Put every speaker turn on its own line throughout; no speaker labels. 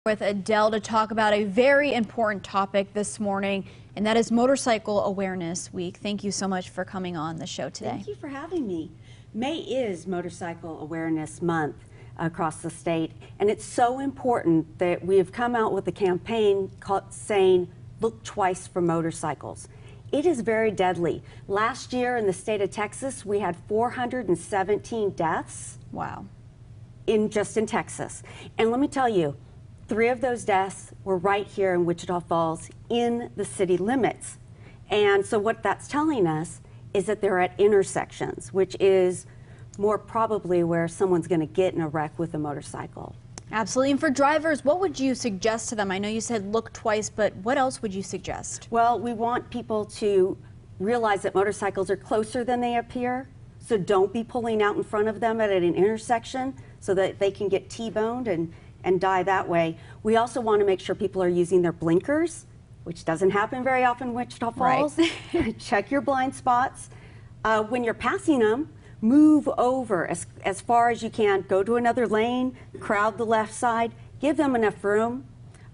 With Adele to talk about a very important topic this morning, and that is Motorcycle Awareness Week. Thank you so much for coming on the show today.
Thank you for having me. May is Motorcycle Awareness Month across the state, and it's so important that we have come out with a campaign saying, look twice for motorcycles. It is very deadly. Last year in the state of Texas, we had 417 deaths.
Wow.
Just in Texas. And let me tell you, 3 of those deaths were right here in Wichita Falls in the city limits. And so what that's telling us is that they're at intersections, which is more probably where someone's going to get in a wreck with a motorcycle.
Absolutely. And for drivers, what would you suggest to them? I know you said look twice, but what else would you suggest?
Well, we want people to realize that motorcycles are closer than they appear. So don't be pulling out in front of them at an intersection so that they can get T-boned and die that way. We also want to make sure people are using their blinkers, which doesn't happen very often in Wichita Falls. Right. Check your blind spots. When you're passing them, move over as far as you can. Go to another lane, crowd the left side, give them enough room.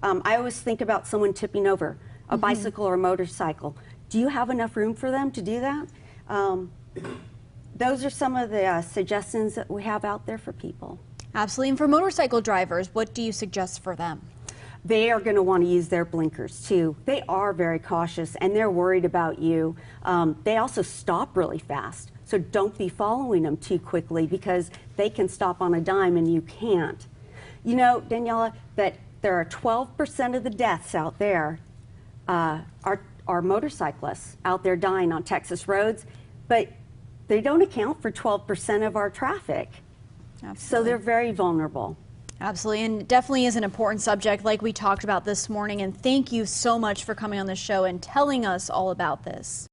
I always think about someone tipping over a bicycle or a motorcycle. Do you have enough room for them to do that? Those are some of the suggestions that we have out there for people.
Absolutely. And for motorcycle drivers, what do you suggest for them?
They are going to want to use their blinkers too. They are very cautious and they're worried about you. They also stop really fast. So don't be following them too quickly because they can stop on a dime and you can't. You know, Daniela, that there are 12% of the deaths out there are motorcyclists out there dying on Texas roads, but they don't account for 12% of our traffic. Absolutely. So they're very vulnerable.
Absolutely, and it definitely is an important subject like we talked about this morning, and thank you so much for coming on the show and telling us all about this.